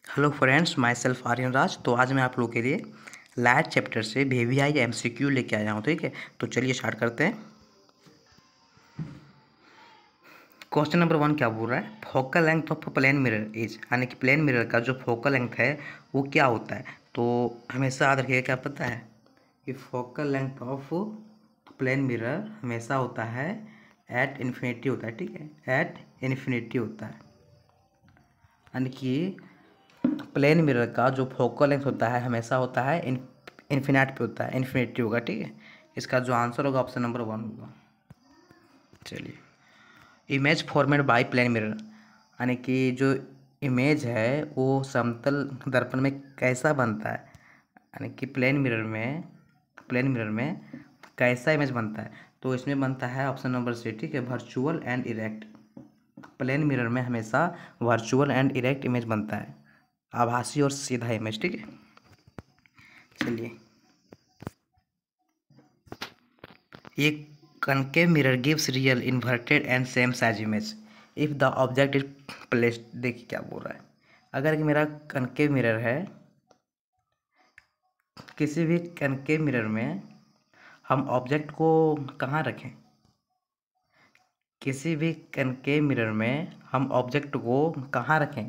Hello friends, my self Aryan Raj. तो आज मैं आप लोगों के लिए लाइट चैप्टर से VVI MCQ लेके आया हूँ। ठीक है, तो चलिए स्टार्ट करते हैं। क्वेश्चन नंबर 1 क्या बोल रहा है? Focal length of plane mirror is, यानी कि प्लेन मिरर का जो फोकल लेंथ है वो क्या होता है। तो हमेशा याद रखिएगा, क्या पता है कि focal length of plane mirror हमेशा होता है एट इन्फिनिटी होता है। ठीक है, एट इन्फिनिटी होता है, यानी कि प्लेन मिरर का जो फोकल लेंथ होता है हमेशा होता है इन्फिनाइट पे होता है, इन्फिनिटी होगा। ठीक है, इसका जो आंसर होगा ऑप्शन नंबर 1 होगा। चलिए, image formed by plane mirror, यानी कि जो इमेज है वो समतल दर्पण में कैसा बनता है, यानी कि प्लेन मिरर में कैसा इमेज बनता है। तो इसमें बनता है ऑप्शन नंबर सी। ठीक है, virtual and erect. Plane mirror में हमेशा वर्चुअल एंड इरेक्ट इमेज बनता है, आभासी और सीधा इमेज। ठीक है, चलिए, एक concave mirror gives real inverted and same size image if the object is placed. देखिए क्या बोल रहा है, अगर कि मेरा कनकेव मिरर है, किसी भी कनकेव मिरर में हम ऑब्जेक्ट को कहाँ रखें, किसी भी कनकेव मिरर में हम ऑब्जेक्ट को कहाँ रखें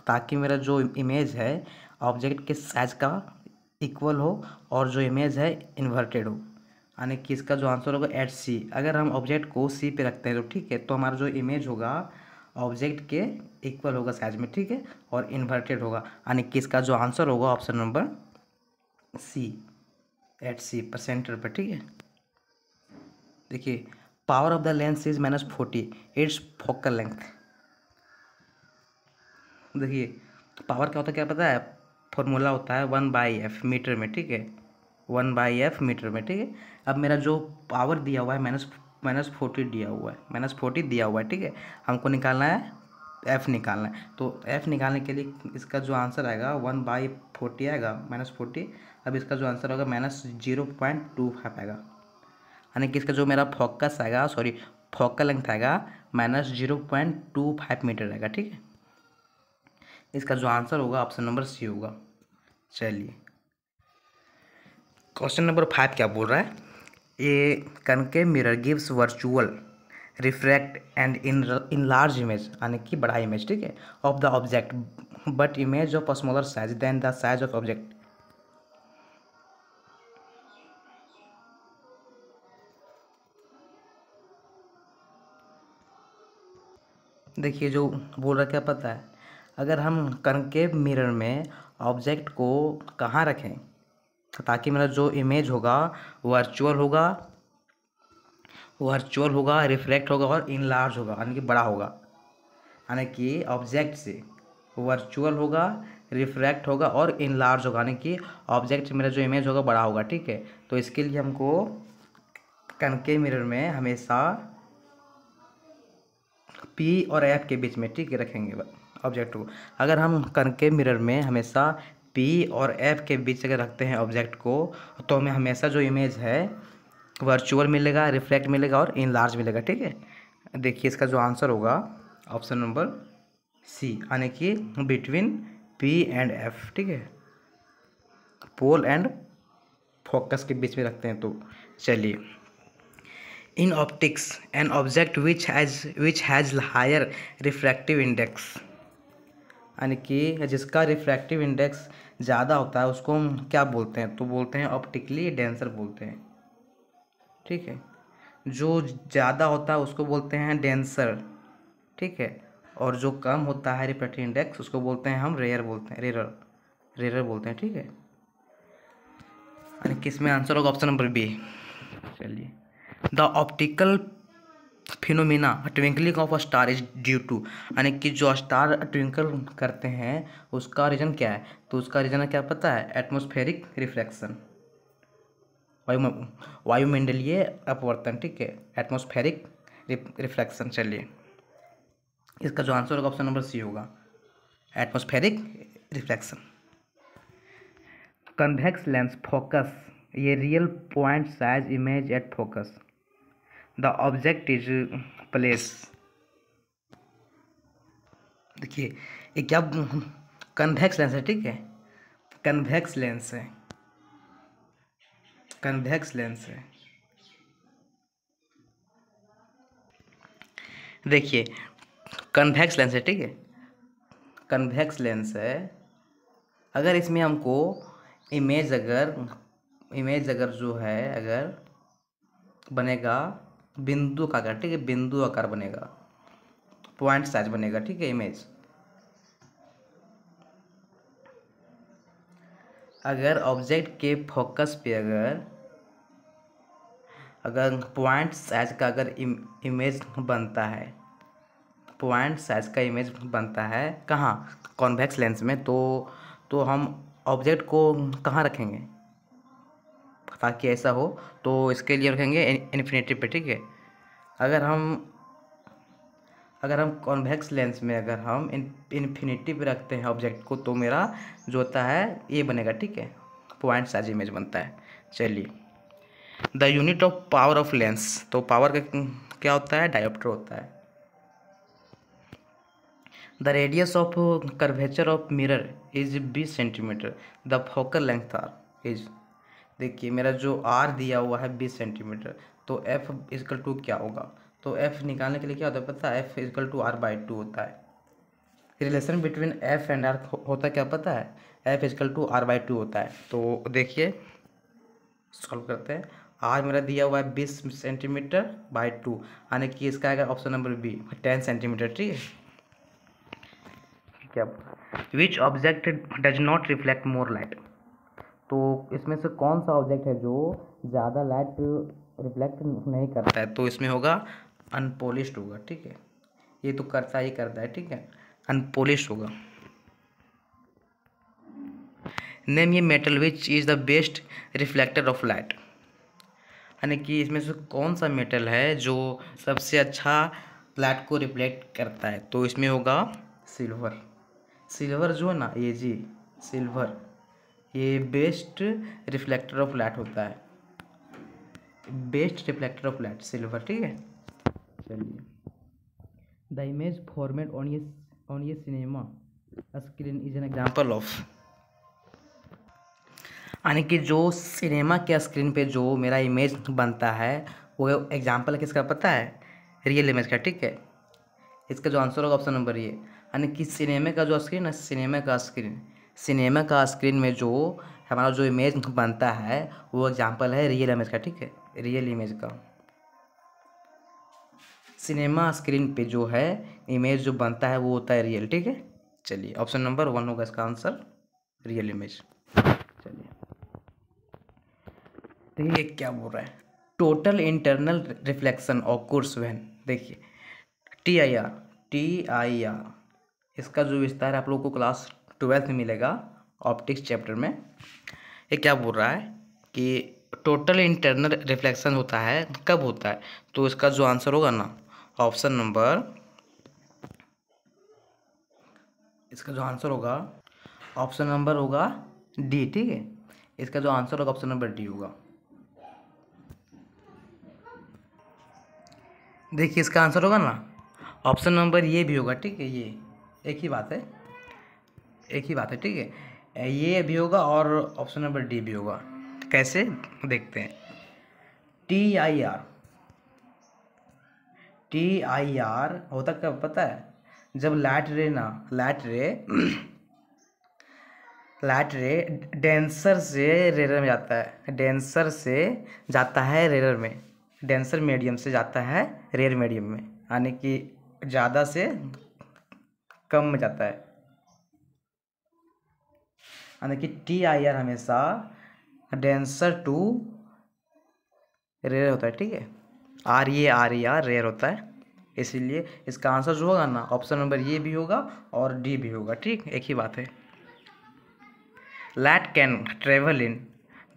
ताकि मेरा जो इमेज है ऑब्जेक्ट के साइज का इक्वल हो और जो इमेज है इन्वर्टेड हो, यानी कि इसका जो आंसर होगा एट सी। अगर हम ऑब्जेक्ट को सी पे रखते हैं तो ठीक है, तो हमारा जो इमेज होगा ऑब्जेक्ट के इक्वल होगा साइज में। ठीक है, और इन्वर्टेड होगा, यानी कि इसका जो आंसर होगा ऑप्शन नंबर सी, एट सी पर सेंटर पर। ठीक है, देखिए, power of the lens is -40, it's focal length. देखिए, पावर क्या होता है, क्या पता है? फॉर्मूला होता है 1/f मीटर में। ठीक है, 1/f मीटर में। ठीक है, अब मेरा जो पावर दिया हुआ है -40 दिया हुआ है, -40 दिया हुआ है। ठीक है, हमको निकालना है f निकालना है। तो f निकालने के लिए इसका जो आंसर आएगा 1/40 आएगा, -40। अब इसका जो आंसर होगा -0.25 आएगा, यानी कि इसका जो मेरा फोकस आएगा, सॉरी फोकल लेंथ आएगा -0.25 मीटर आएगा। ठीक है, इसका जो आंसर होगा ऑप्शन नंबर सी होगा। चलिए, क्वेश्चन नंबर 5 क्या बोल रहा है? A concave mirror gives virtual refract and in large image, यानी कि बड़ा इमेज। ठीक है, of the object but image of smaller size than the size of object. देखिए, जो बोल रहा है क्या पता है, अगर हम कनकेव मिरर में ऑब्जेक्ट को कहाँ रखें ताकि मेरा जो इमेज होगा वर्चुअल होगा, रिफ्लेक्ट होगा और इनलार्ज होगा, यानी कि बड़ा होगा, यानी कि ऑब्जेक्ट से वर्चुअल होगा, रिफ्रैक्ट होगा और इनलार्ज होगा, यानी कि ऑब्जेक्ट से मेरा जो इमेज होगा बड़ा होगा। ठीक है, तो इसके लिए हमको कनकेव मिरर में हमेशा पी और एफ के बीच में, ठीक है, रखेंगे ऑब्जेक्ट को। अगर हम कनकेव मिरर में हमेशा पी और एफ के बीच अगर रखते हैं ऑब्जेक्ट को, तो हमें हमेशा जो इमेज है वर्चुअल मिलेगा, रिफ्लेक्ट मिलेगा और इनलार्ज मिलेगा। ठीक है, देखिए इसका जो आंसर होगा ऑप्शन नंबर सी, यानी कि बिटवीन पी एंड एफ। ठीक है, पोल एंड फोकस के बीच में रखते हैं। तो चलिए, in optics an object which has higher refractive index, यानी कि जिसका रिफ्रैक्टिव इंडेक्स ज़्यादा होता है उसको हम क्या बोलते हैं? तो बोलते हैं ऑप्टिकली डेंसर बोलते हैं। ठीक है, जो ज़्यादा होता है उसको बोलते हैं डेंसर। ठीक है, और जो कम होता है रिफ्रैक्टिव इंडेक्स उसको बोलते हैं हम रेयर बोलते हैं, रेयर बोलते हैं। ठीक है, यानी किस में आंसर होगा ऑप्शन नंबर बी। चलिए, the optical phenomena twinkling of a star is due to, यानी कि जो स्टार ट्विंकल करते हैं उसका रीजन क्या है? तो उसका रीजन क्या पता है? एटमॉस्फेरिक रिफ्लेक्शन, वायुमंडलीय अपवर्तन। ठीक है, एटमॉस्फेरिक रिफ्लेक्शन। चलिए, इसका जो आंसर होगा ऑप्शन नंबर सी होगा, atmospheric reflection. Convex lens focus ये real point size image at focus the object is place. देखिए, ये क्या कन्वेक्स लेंस है, ठीक है, कन्वेक्स लेंस है, कन्वेक्स लेंस है। देखिए कन्वेक्स लेंस है, ठीक है, कन्वेक्स लेंस है। अगर इसमें हमको इमेज अगर जो है अगर बनेगा बिंदु का आकार, ठीक है, बिंदु आकार बनेगा, पॉइंट साइज बनेगा, ठीक है, इमेज। अगर ऑब्जेक्ट के फोकस पे अगर पॉइंट साइज का अगर इमेज बनता है, पॉइंट साइज का इमेज बनता है कहाँ, कॉन्वेक्स लेंस में, तो हम ऑब्जेक्ट को कहाँ रखेंगे ताकि ऐसा हो, तो इसके लिए रखेंगे इन्फिनिटी पे, ठीक है। अगर हम कॉन्वेक्स लेंस में अगर हम इन्फिनिटी पे रखते हैं ऑब्जेक्ट को, तो मेरा जो होता है ये बनेगा, ठीक है, पॉइंट साइज इमेज बनता है। चलिए, the unit of power of lens, तो पावर का क्या होता है, डायोप्टर होता है। The radius of curvature of mirror is 20 centimetre, the focal length are is, देखिए मेरा जो आर दिया हुआ है 20 सेंटीमीटर, तो एफ इजकल टू क्या होगा, तो एफ निकालने के लिए क्या होता है पता है, एफ इजकल टू R/2 होता है। Relation between F and R होता है क्या पता है, एफ इजकल टू R/2 होता है। तो देखिए सॉल्व करते हैं। आर मेरा दिया हुआ है 20 सेंटीमीटर बाई 2, यानी कि इसका आएगा ऑप्शन नंबर बी 10 सेंटीमीटर, ठीक है। क्या, which object does not reflect more light, तो इसमें से कौन सा ऑब्जेक्ट है जो ज़्यादा लाइट रिफ्लेक्ट नहीं करता है, तो इसमें होगा अनपोलिश्ड होगा, ठीक है, ये तो करता ही करता है, ठीक है, अनपोलिश्ड होगा। नेम ये metal which is the best reflector of light, यानी कि इसमें से कौन सा मेटल है जो सबसे अच्छा लाइट को रिफ्लेक्ट करता है, तो इसमें होगा सिल्वर। सिल्वर जो है ना ये जी, सिल्वर ये बेस्ट रिफ्लेक्टर ऑफ लाइट होता है, best reflector of light silver, ठीक है। चलिए, द इमेज फॉर्मेट ऑन ये cinema screen is an example of, यानी कि जो सिनेमा के स्क्रीन पे जो मेरा इमेज बनता है वो एग्जाम्पल किसका पता है, रियल इमेज का, ठीक है। इसका जो आंसर होगा ऑप्शन नंबर ये, यानी कि सिनेमा का जो स्क्रीन है, सिनेमा का स्क्रीन में जो हमारा जो इमेज बनता है वो एग्जाम्पल है रियल इमेज का, ठीक है, रियल इमेज का। सिनेमा स्क्रीन पे जो है इमेज जो बनता है वो होता है रियल, ठीक है। चलिए, ऑप्शन नंबर 1 होगा इसका आंसर, रियल इमेज। चलिए, देखिए क्या बोल रहा है, total internal reflection occurs when, देखिए TIR, इसका जो विस्तार आप लोगों को क्लास 12 में मिलेगा ऑप्टिक्स चैप्टर में। ये क्या बोल रहा है कि टोटल इंटरनल रिफ्लेक्शन होता है कब होता है, तो इसका जो आंसर होगा ना ऑप्शन नंबर, इसका जो आंसर होगा ऑप्शन नंबर होगा डी, ठीक है, इसका जो आंसर होगा ऑप्शन नंबर डी होगा। देखिए इसका आंसर होगा ना ऑप्शन नंबर ये भी होगा, ठीक है, ये एक ही बात है, ठीक है, ये भी होगा और ऑप्शन नंबर डी भी होगा। कैसे देखते हैं, TIR होता कब पता है, जब लाइट रे डेंसर से रेयर में जाता है, रेयर में, डेंसर मीडियम से जाता है रेयर मीडियम में, यानी कि ज़्यादा से कम में जाता है, यानी कि TIR हमेशा डेंसर टू रेयर होता है, ठीक है, RER रेयर होता है, इसीलिए इसका आंसर जो होगा ना ऑप्शन नंबर ये भी होगा और डी भी होगा, ठीक, एक ही बात है। लाइट कैन ट्रेवल इन,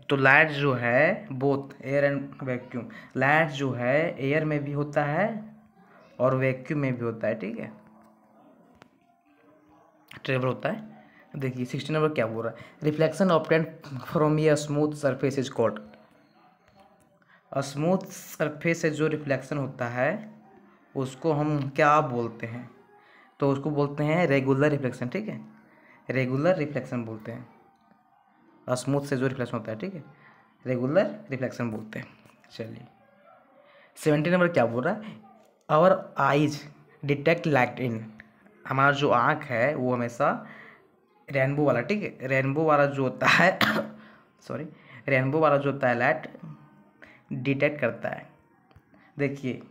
तो लाइट जो है both air and vacuum, light जो है एयर में भी होता है और वैक्यूम में भी होता है, ठीक है, ट्रेवल होता है। देखिए 16 नंबर क्या बोल रहा है, reflection obtained from a smooth surface is called, smooth surface से जो रिफ्लेक्शन होता है उसको हम क्या बोलते हैं, तो उसको बोलते हैं रेगुलर रिफ्लेक्शन, ठीक है, रेगुलर रिफ्लेक्शन बोलते हैं। स्मूथ से जो रिफ्लेक्शन होता है, ठीक है, रेगुलर रिफ्लेक्शन बोलते हैं। चलिए 17 नंबर क्या बोल रहा है, our eyes detect light in, हमारा जो आँख है वो हमेशा रेनबो वाला, ठीक है, रेनबो वाला जो होता है सॉरी, रेनबो वाला जो होता है लाइट डिटेक्ट करता है। देखिए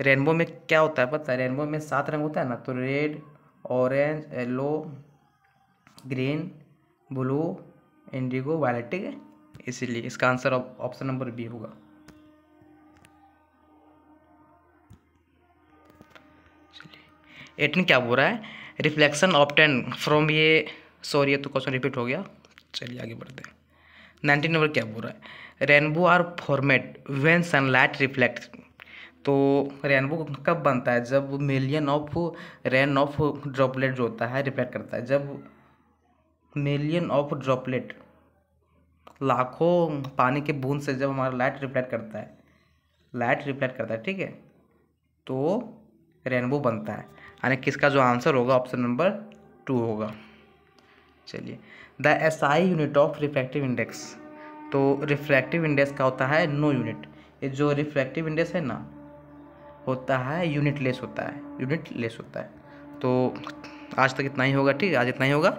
रेनबो में क्या होता है पता है, रेनबो में 7 रंग होता है ना, तो red, orange, yellow, green, blue, indigo, violet, ठीक है, इसीलिए इसका आंसर ऑप्शन नंबर बी होगा। चलिए 18 क्या बोल रहा है, रिफ्लेक्शन ऑब्टेन फ्रॉम, ये सॉरी ये तो क्वेश्चन रिपीट हो गया, चलिए आगे बढ़ते हैं। 19 नंबर क्या बोल रहा है, rainbow are format when sunlight reflect, तो रेनबो कब बनता है, जब million of rain of droplet जो होता है रिफ्लेक्ट करता है, जब मिलियन ऑफ ड्रॉपलेट, लाखों पानी के बूंद से जब हमारा लाइट रिफ्लेक्ट करता है, लाइट रिफ्लेक्ट करता है, ठीक है, तो रेनबो बनता है, यानी किसका जो आंसर होगा ऑप्शन नंबर 2 होगा। चलिए the SI unit of refractive index, तो रिफ्रैक्टिव इंडेक्स का होता है नो यूनिट, ये जो रिफ्रैक्टिव इंडेक्स है ना होता है यूनिट लेस होता है, यूनिट लेस होता है। तो आज तक इतना ही होगा, ठीक है, आज इतना ही होगा।